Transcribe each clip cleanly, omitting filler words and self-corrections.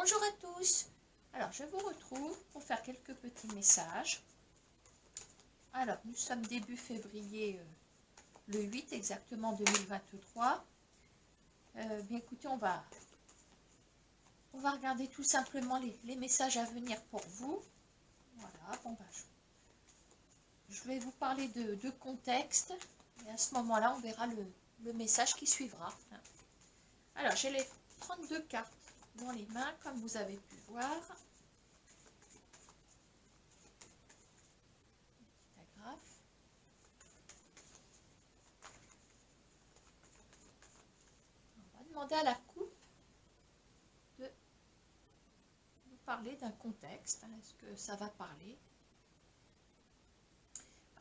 Bonjour à tous. Alors, je vous retrouve pour faire quelques petits messages. Alors, nous sommes début février, le 8 exactement 2023. Bien écoutez, on va regarder tout simplement les messages à venir pour vous. Voilà, bon bah, je vais vous parler de contexte. Et à ce moment-là, on verra le message qui suivra. Alors, j'ai les 32 cartes dans les mains, comme vous avez pu voir. On va demander à la coupe de nous parler d'un contexte. Est-ce que ça va parler?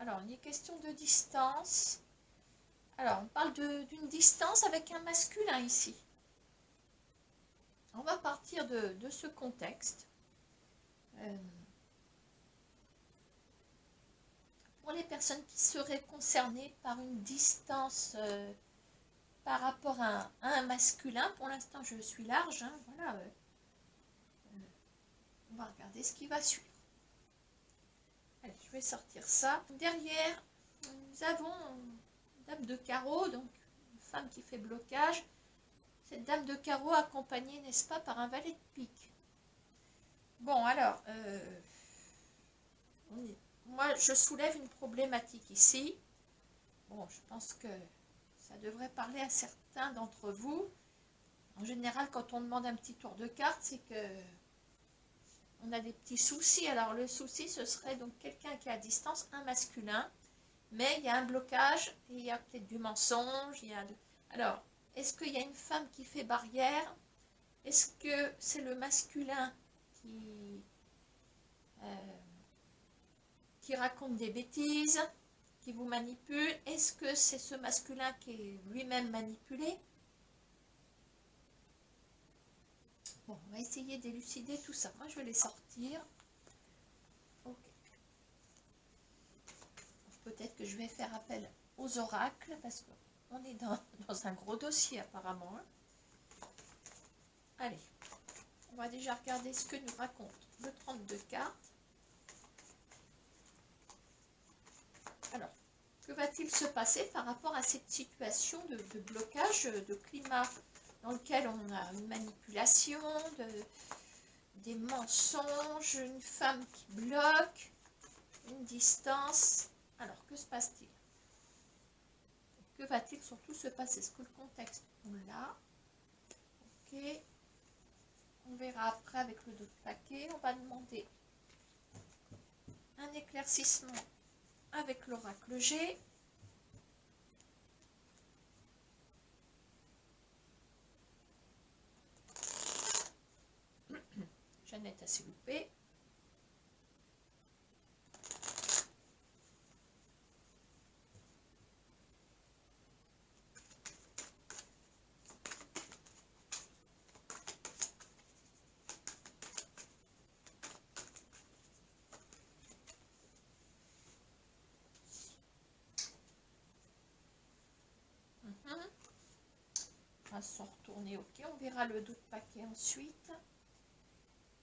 Alors, il est question de distance. Alors, on parle d'une distance avec un masculin ici. On va partir de ce contexte. Pour les personnes qui seraient concernées par une distance par rapport à un masculin, pour l'instant je suis large, hein, voilà. On va regarder ce qui va suivre. Allez, je vais sortir ça. Derrière, nous avons une dame de carreau, donc une femme qui fait blocage. Cette dame de carreau accompagnée, n'est-ce pas, par un valet de pique. Bon, alors, moi, je soulève une problématique ici. Bon, je pense que ça devrait parler à certains d'entre vous. En général, quand on demande un petit tour de carte, c'est que on a des petits soucis. Alors, le souci, ce serait donc quelqu'un qui est à distance, un masculin, mais il y a un blocage, et il y a peut-être du mensonge. Alors, est-ce qu'il y a une femme qui fait barrière? Est-ce que c'est le masculin qui raconte des bêtises, qui vous manipule? Est-ce que c'est ce masculin qui est lui-même manipulé? Bon, on va essayer d'élucider tout ça. Moi, je vais les sortir. Ok. Peut-être que je vais faire appel aux oracles, parce qu'on est dans un gros dossier apparemment. Allez, on va déjà regarder ce que nous raconte le 32 cartes. Alors, que va-t-il se passer par rapport à cette situation de blocage, de climat dans lequel on a une manipulation, des mensonges, une femme qui bloque, une distance. Alors, que se passe-t-il? Que va-t-il surtout se passer? Est-ce que le contexte, on l'a? Ok. On verra après avec le dos de paquet. On va demander un éclaircissement avec l'oracle G. Jeannette a s'est loupée. On va s'en retourner, ok. On verra le dos de paquet ensuite.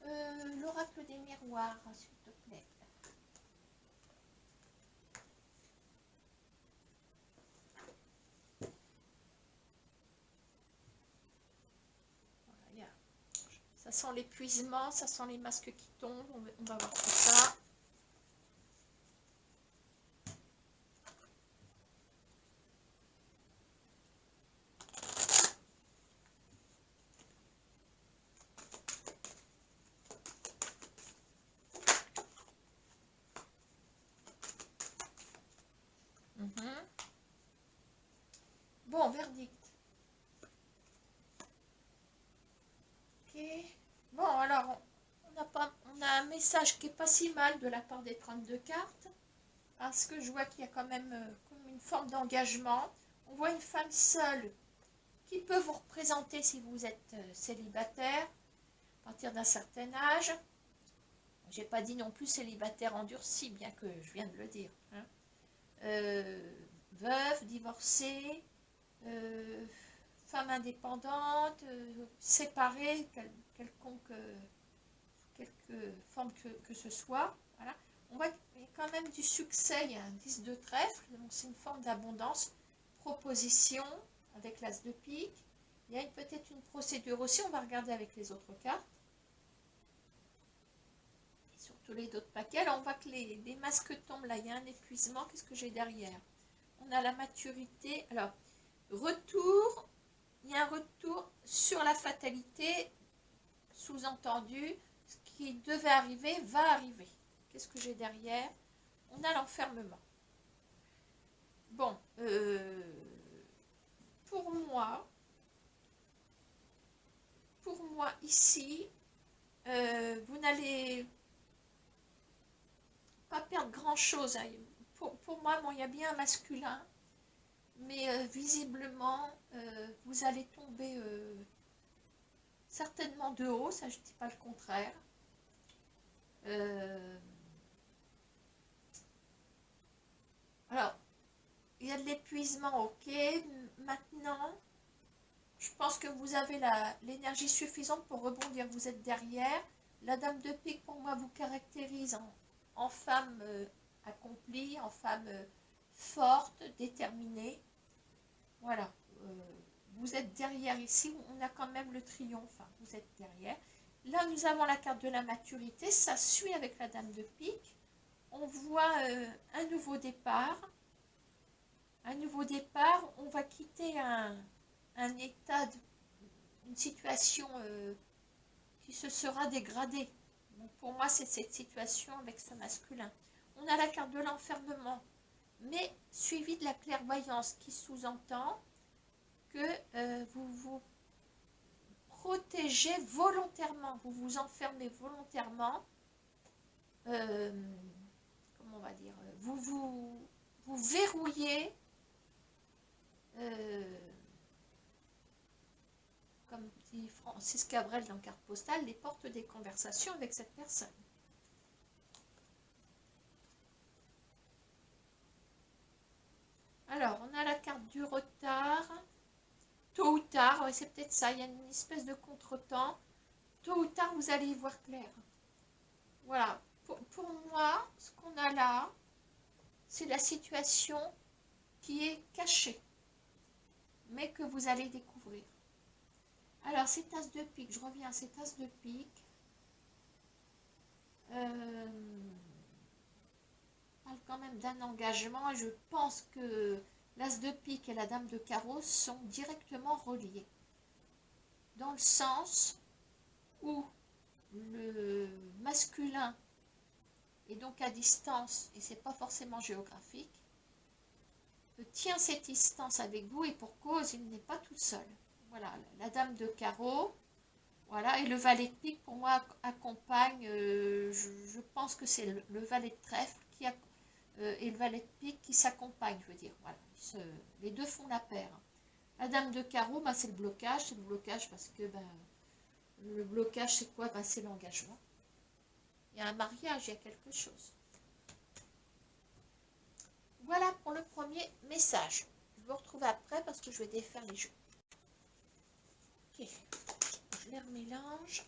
L'oracle des miroirs, s'il te plaît. Voilà, ça sent l'épuisement, ça sent les masques qui tombent. On va voir tout ça. Bon, verdict. Ok. Bon, alors, on a un message qui est pas si mal de la part des 32 cartes. Parce que je vois qu'il y a quand même comme une forme d'engagement. On voit une femme seule qui peut vous représenter si vous êtes célibataire à partir d'un certain âge. J'ai pas dit non plus célibataire endurci, bien que je viens de le dire. Hein. Veuve, divorcée, femme indépendante, séparée, quelque forme que ce soit. Voilà. On voit qu'il y a quand même du succès, il y a un 10 de trèfle, donc c'est une forme d'abondance, proposition avec l'as de pique. Il y a peut-être une procédure aussi, on va regarder avec les autres cartes. Et surtout les autres paquets. Alors on voit que les masques tombent là, il y a un épuisement. Qu'est-ce que j'ai derrière? On a la maturité. Alors, retour, il y a un retour sur la fatalité, sous-entendu, ce qui devait arriver va arriver. Qu'est-ce que j'ai derrière? On a l'enfermement. Bon, pour moi ici, vous n'allez pas perdre grand-chose. Hein. Pour moi, bon, il y a bien un masculin, mais visiblement, vous allez tomber certainement de haut, ça je ne dis pas le contraire. Alors, il y a de l'épuisement, ok. Maintenant, je pense que vous avez l'énergie suffisante pour rebondir. Vous êtes derrière. La dame de pique, pour moi, vous caractérise en femme accomplie, en femme forte, déterminée. Voilà. Vous êtes derrière ici. On a quand même le triomphe. Hein, vous êtes derrière. Là, nous avons la carte de la maturité. Ça suit avec la dame de pique. On voit un nouveau départ. Un nouveau départ. On va quitter un état, une situation qui se sera dégradée. Donc pour moi, c'est cette situation avec ce masculin. On a la carte de l'enfermement, mais suivi de la clairvoyance qui sous-entend que vous vous protégez volontairement, vous vous enfermez volontairement, comment on va dire, vous verrouillez, comme dit Francis Cabrel dans Carte Postale, les portes des conversations avec cette personne. Alors, on a la carte du retard. Tôt ou tard, ouais, c'est peut-être ça, il y a une espèce de contretemps. Tôt ou tard, vous allez y voir clair. Voilà. Pour moi, ce qu'on a là, c'est la situation qui est cachée, mais que vous allez découvrir. Alors, cet as de pique, je reviens à cet as de pique. Parle quand même d'un engagement et je pense que l'as de pique et la dame de carreau sont directement reliés. Dans le sens où le masculin est donc à distance, et c'est pas forcément géographique, tient cette distance avec vous et pour cause, il n'est pas tout seul. Voilà, la dame de carreau, voilà, et le valet de pique, pour moi, accompagne, je pense que c'est le valet de trèfle qui et le valet de pique qui s'accompagnent, je veux dire, voilà, les deux font la paire. La dame de carreau, bah, c'est le blocage parce que bah, le blocage, c'est quoi? Bah, c'est l'engagement. Il y a un mariage, il y a quelque chose. Voilà pour le premier message. Je vous retrouve après parce que je vais défaire les jeux. Ok, je les remélange.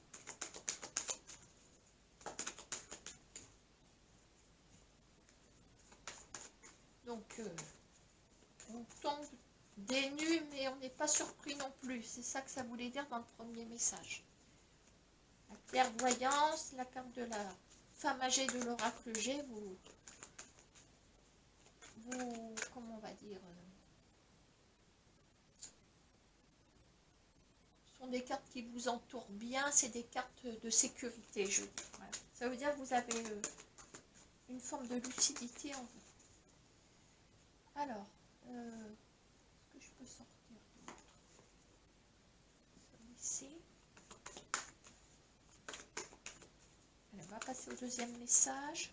Donc, on tombe des nus, mais on n'est pas surpris non plus. C'est ça que ça voulait dire dans le premier message. La clairvoyance, la carte de la femme âgée de l'oracle G, vous, comment on va dire, sont des cartes qui vous entourent bien, c'est des cartes de sécurité, je dis. Voilà. Ça veut dire que vous avez une forme de lucidité en vous. Alors, est-ce que je peux sortir d'autres? Celui-ci. Allez, on va passer au deuxième message.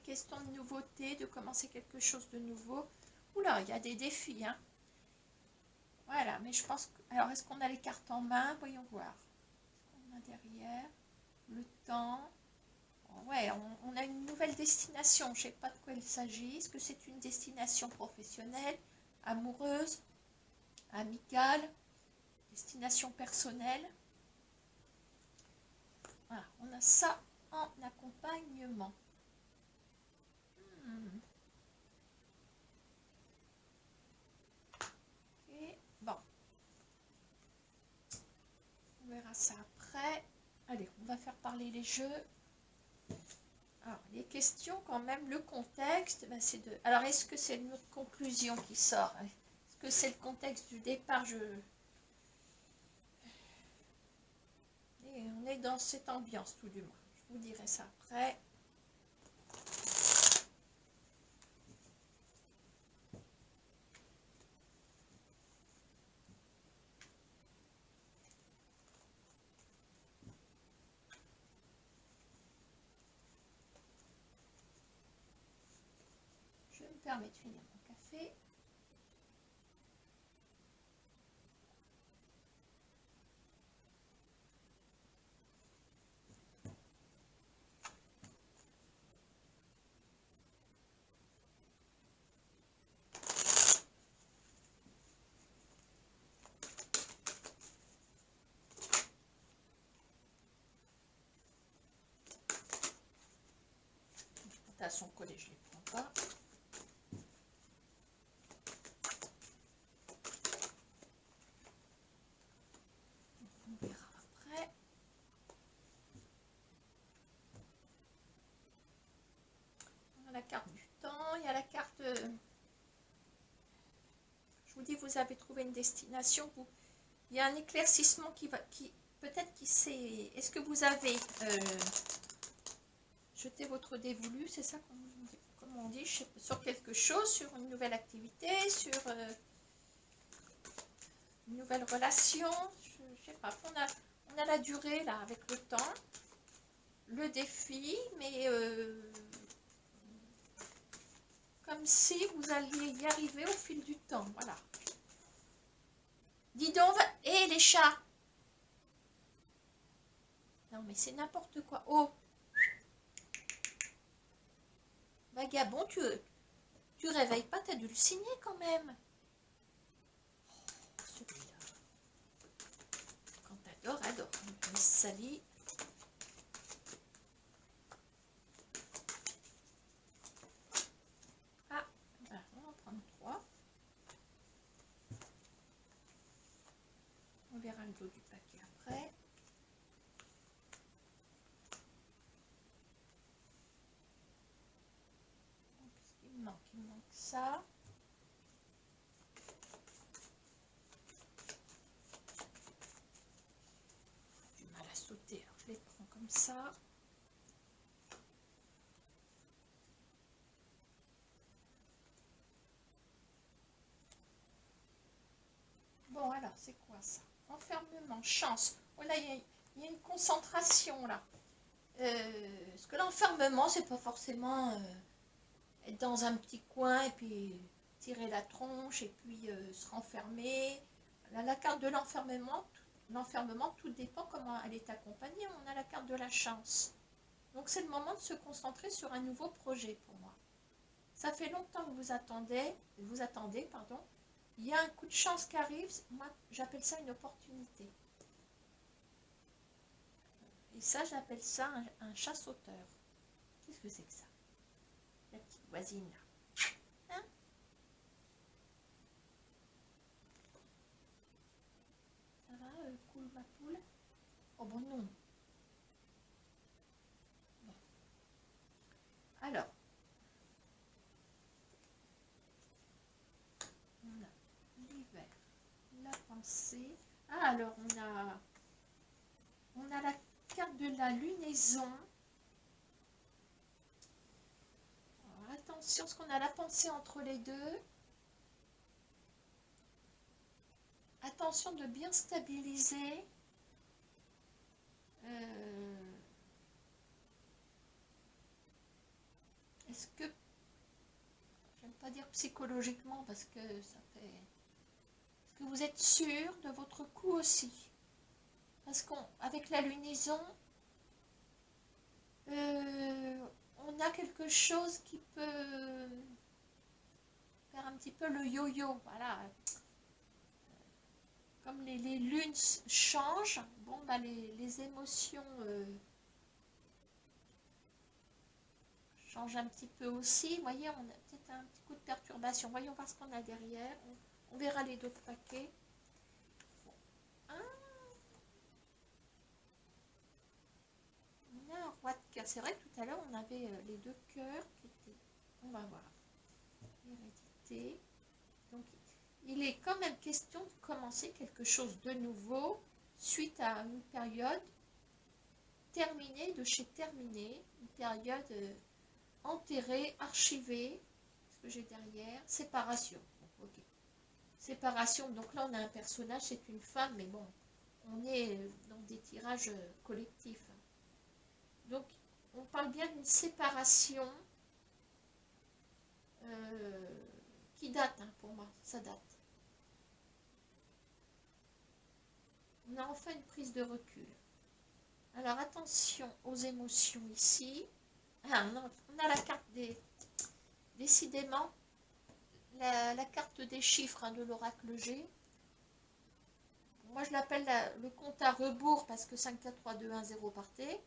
question de nouveauté, de commencer quelque chose de nouveau. Oula, il y a des défis, hein. Voilà, mais je pense que... Alors, est-ce qu'on a les cartes en main? Voyons voir. On a derrière le temps. Ouais, on a une nouvelle destination. Je ne sais pas de quoi il s'agit. Est-ce que c'est une destination professionnelle, amoureuse, amicale, destination personnelle? Voilà, on a ça en accompagnement. Ok, bon. On verra ça après. Allez, on va faire parler les jeux. Alors, les questions quand même, le contexte, ben c'est de... Alors, est-ce que c'est notre conclusion qui sort? Est-ce que c'est le contexte du départ? Et on est dans cette ambiance, tout du moins. Je vous dirai ça après. Je me permets de finir mon café. À son collet, je ne les prends pas. On verra après. On a la carte du temps, il y a la carte... Je vous dis, vous avez trouvé une destination. Il y a un éclaircissement qui va... peut-être qui s'est... Est-ce que vous avez jeté votre dévolu? C'est ça comme on dit, sur quelque chose, sur une nouvelle activité, sur une nouvelle relation. Je ne sais pas. On a la durée là avec le temps, le défi, mais comme si vous alliez y arriver au fil du temps. Voilà. Dis donc, hé les chats! Non mais c'est n'importe quoi. Oh! Vagabond, tu réveilles pas, t'as dû le signer quand même. Oh, celui-là. Quand adore. Miss Sally. Ah, ben, on va en prendre 3. On verra le dos du paquet après. Qu'est-ce qu'il me manque? Il me manque ça. J'ai du mal à sauter, alors je les prends comme ça. Bon, alors, c'est quoi ça? Enfermement, chance. Oh là, il y a une concentration là. Parce que l'enfermement, c'est pas forcément être dans un petit coin et puis tirer la tronche et puis se renfermer. Là, la carte de l'enfermement, tout dépend comment elle est accompagnée. On a la carte de la chance. Donc, c'est le moment de se concentrer sur un nouveau projet pour moi. Ça fait longtemps que vous attendez, pardon. Il y a un coup de chance qui arrive, moi j'appelle ça une opportunité. Et ça, j'appelle ça un chasse-sauteur. Qu'est-ce que c'est que ça? La petite voisine là. Hein? Ça va, cool ma poule? Oh bon non. Bon. Alors. On a l'hiver, la pensée. Ah, alors on a la carte de la lunaison. Alors, attention, parce qu'on a la pensée entre les deux. Attention de bien stabiliser. est-ce que, j'aime pas dire psychologiquement parce que ça fait... Est-ce que vous êtes sûr de votre coup aussi? Parce qu'avec la lunaison, on a quelque chose qui peut faire un petit peu le yo-yo, voilà. Comme les lunes changent, bon, bah, les émotions changent un petit peu aussi. Vous voyez, on a peut-être un petit coup de perturbation. Voyons voir ce qu'on a derrière. On verra les deux paquets. Ah, on a un roi de cœur. C'est vrai que tout à l'heure, on avait les deux cœurs qui étaient... On va voir. Hérédité. Donc, il est quand même question de commencer quelque chose de nouveau suite à une période terminée de chez terminée, une période enterrée, archivée, ce que j'ai derrière, séparation. Bon, ok. Séparation, donc là on a un personnage, c'est une femme, mais bon, on est dans des tirages collectifs. Donc on parle bien d'une séparation qui date, hein, pour moi, ça date. On a enfin une prise de recul. Alors attention aux émotions ici. Ah, on a la carte des... Décidément, la carte des chiffres, hein, de l'oracle G. Moi je l'appelle le compte à rebours parce que 5, 4, 3, 2, 1, 0 partait.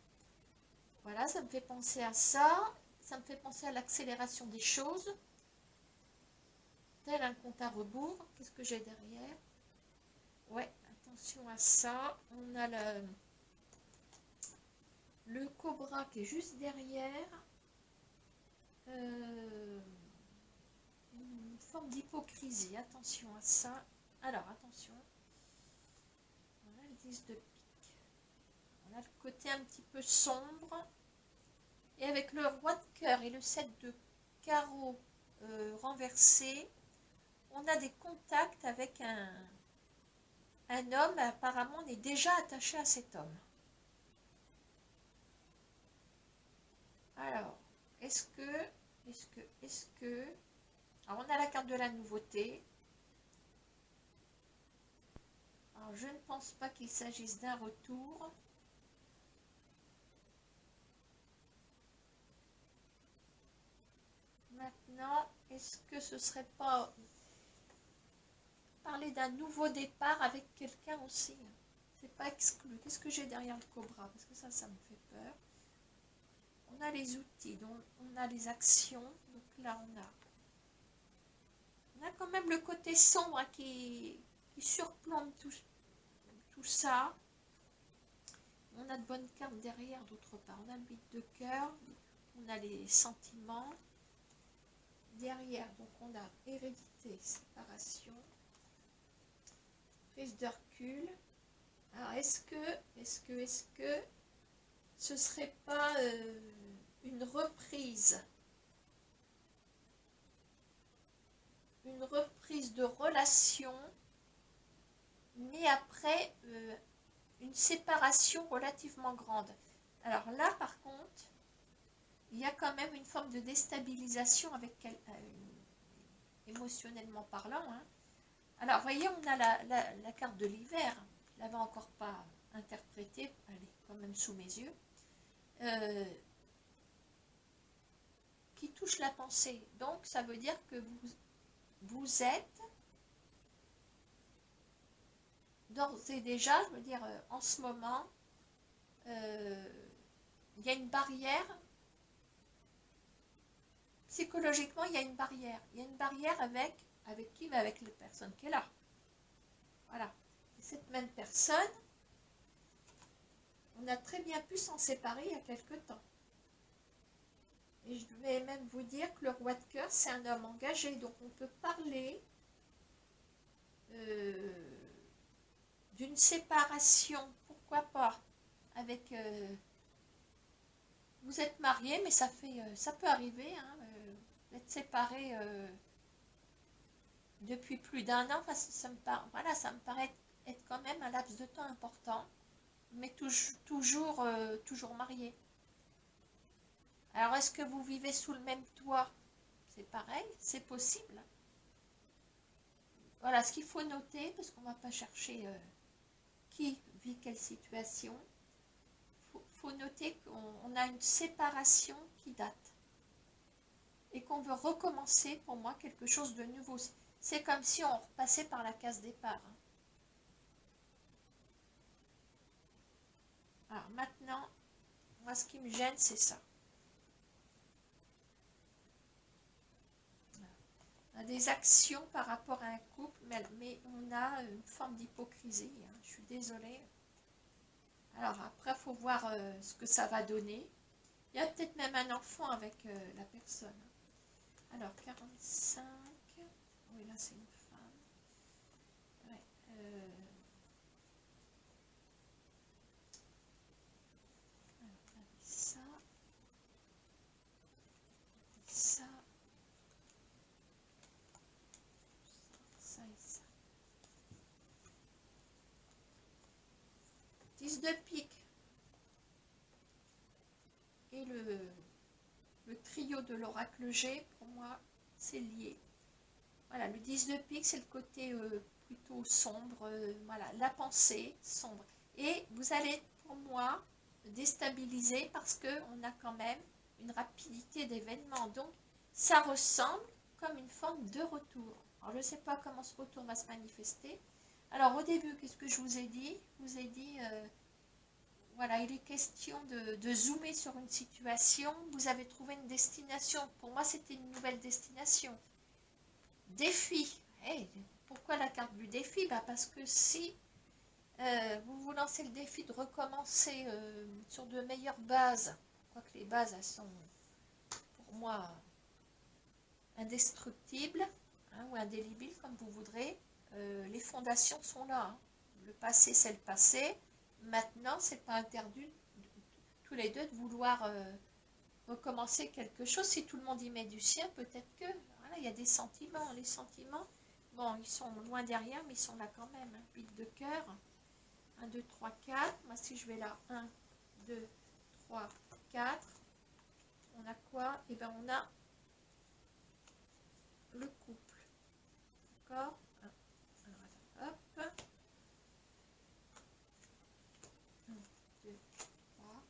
Voilà, ça me fait penser à ça. Ça me fait penser à l'accélération des choses. Tel un compte à rebours. Qu'est-ce que j'ai derrière? Ouais, attention à ça. On a le cobra qui est juste derrière. Une forme d'hypocrisie. Attention à ça. Alors, attention. On a le 10 de pique. On a le côté un petit peu sombre. Et avec le roi de cœur et le 7 de carreau renversé, on a des contacts avec un homme. Apparemment, on est déjà attaché à cet homme. Alors, est-ce que... Alors, on a la carte de la nouveauté. Alors, je ne pense pas qu'il s'agisse d'un retour. Maintenant, est-ce que ce serait pas parler d'un nouveau départ avec quelqu'un aussi? C'est pas exclu. Qu'est-ce que j'ai derrière le cobra? Parce que ça me fait peur. On a les outils, donc on a les actions. Donc là, on a quand même le côté sombre qui surplombe tout ça. On a de bonnes cartes derrière, d'autre part. On a le 8 de cœur, on a les sentiments. Derrière, donc on a hérédité, séparation, prise de recul. Alors, est-ce que ce serait pas une reprise de relation, mais après une séparation relativement grande? Alors là, par contre, il y a quand même une forme de déstabilisation avec émotionnellement parlant. Hein. Alors, vous voyez, on a la carte de l'hiver. Je ne l'avais encore pas interprétée. Elle est quand même sous mes yeux. Qui touche la pensée. Donc, ça veut dire que vous êtes d'ores et déjà, je veux dire, en ce moment, il y a une barrière. Psychologiquement, il y a une barrière. Il y a une barrière avec qui? Avec la personne qui est là. Voilà. Et cette même personne, on a très bien pu s'en séparer il y a quelque temps. Et je vais même vous dire que le roi de cœur, c'est un homme engagé. Donc on peut parler d'une séparation, pourquoi pas, avec... vous êtes marié, mais ça peut arriver, hein, d'être séparé depuis plus d'1 an. Enfin, ça me paraît être quand même un laps de temps important, mais toujours marié. Alors, est-ce que vous vivez sous le même toit? C'est pareil, c'est possible. Voilà, ce qu'il faut noter, parce qu'on ne va pas chercher qui vit quelle situation, faut noter qu'on a une séparation qui date. Et qu'on veut recommencer, pour moi, quelque chose de nouveau. C'est comme si on repassait par la case départ. Alors maintenant, moi ce qui me gêne, c'est ça. On a des actions par rapport à un couple, mais on a une forme d'hypocrisie. Je suis désolée. Alors après, il faut voir ce que ça va donner. Il y a peut-être même un enfant avec la personne. Alors, 45. Oui, là, c'est une femme. Ouais, alors, on a ça. Ça. Ça et ça. 10 de pique. Et le trio de l'oracle G, pour moi, c'est lié. Voilà, le 10 de pique, c'est le côté plutôt sombre, voilà, la pensée sombre. Et vous allez, pour moi, déstabiliser parce qu'on a quand même une rapidité d'événements. Donc, ça ressemble comme une forme de retour. Alors, je ne sais pas comment ce retour va se manifester. Alors, au début, qu'est-ce que je vous ai dit? Je vous ai dit... voilà, il est question de zoomer sur une situation. Vous avez trouvé une destination. Pour moi, c'était une nouvelle destination. Défi. Hey, pourquoi la carte du défi? Parce que si vous vous lancez le défi de recommencer sur de meilleures bases, quoique les bases, elles sont, pour moi, indestructibles, ou indélébiles, comme vous voudrez, les fondations sont là. Le passé, c'est le passé. Maintenant, c'est pas interdit tous les deux de vouloir recommencer quelque chose. Si tout le monde y met du sien, peut-être que, voilà, il y a des sentiments. Les sentiments, bon, ils sont loin derrière, mais ils sont là quand même. 8 de cœur. 1, 2, 3, 4. Moi, si je vais là, 1, 2, 3, 4. On a quoi? Eh bien, on a le couple. D'accord? Alors, hop. 1, 2, 3.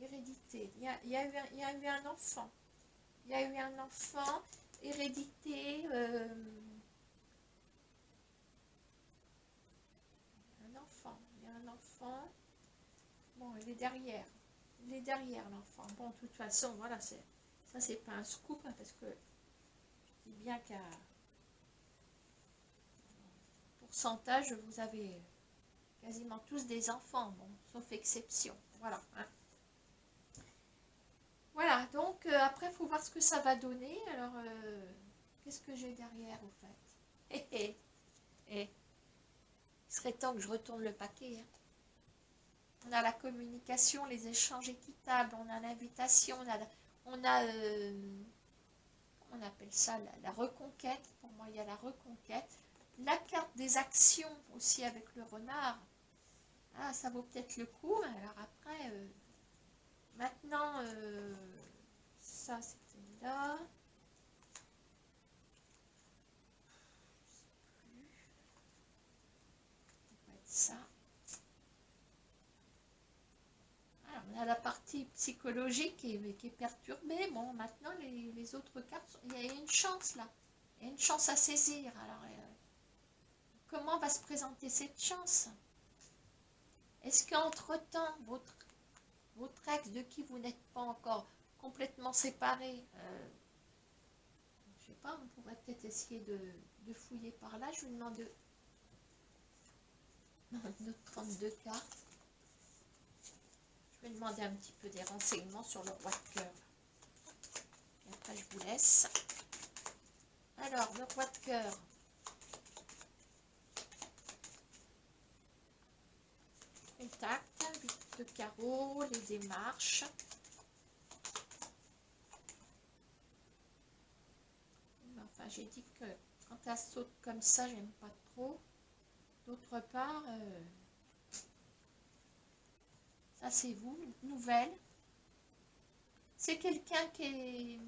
Hérédité. Il y a eu un enfant. Il y a eu un enfant. Hérédité. Un enfant. Il y a un enfant. Bon, il est derrière. Il est derrière l'enfant. Bon, de toute façon, voilà, ça, c'est pas un scoop, parce que je dis bien qu'à pourcentage, vous avez quasiment tous des enfants, bon, sauf exception. Voilà. Voilà, donc après, il faut voir ce que ça va donner. Alors, qu'est-ce que j'ai derrière, au fait? Il serait temps que je retourne le paquet. On a la communication, les échanges équitables, on a l'invitation, on appelle ça la reconquête. Pour moi, il y a la reconquête. La carte des actions aussi avec le renard. Ah, ça vaut peut-être le coup. Alors après, maintenant, ça c'était là. Je sais plus. Ça va être ça. Alors, on a la partie psychologique qui est perturbée. Bon, maintenant, les autres cartes, il y a une chance là. Il y a une chance à saisir. Alors, comment va se présenter cette chance? Est-ce qu'entre-temps, votre ex de qui vous n'êtes pas encore complètement séparés, je sais pas, on pourrait peut-être essayer de fouiller par là. Je vous demande de 32 cartes. Je vais demander un petit peu des renseignements sur le roi de cœur. Et après, je vous laisse. Alors, le roi de cœur. Contact, 8 de carreau, les démarches. Enfin, j'ai dit que quand elle saute comme ça, j'aime pas trop. D'autre part, ça c'est vous, nouvelle. C'est quelqu'un qui est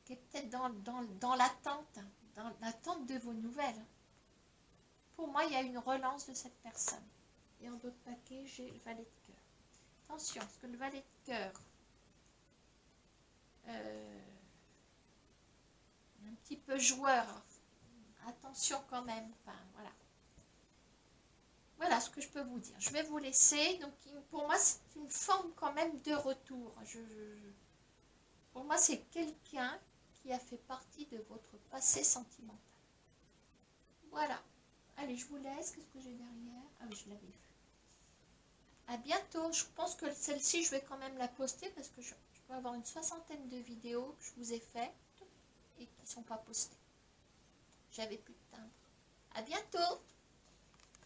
peut-être dans l'attente de vos nouvelles. Pour moi, il y a une relance de cette personne. Et en d'autres paquets, j'ai le valet de cœur. Attention, parce que le valet de cœur, un petit peu joueur. Attention quand même. Enfin, voilà. Voilà ce que je peux vous dire. Je vais vous laisser. Donc, pour moi, c'est une forme quand même de retour. Pour moi, c'est quelqu'un qui a fait partie de votre passé sentimental. Voilà. Allez, je vous laisse. Qu'est-ce que j'ai derrière? Ah oui, je l'avais vu. À bientôt. Je pense que celle-ci, je vais quand même la poster parce que je peux avoir une 60aine de vidéos que je vous ai faites et qui ne sont pas postées. J'avais plus de timbre.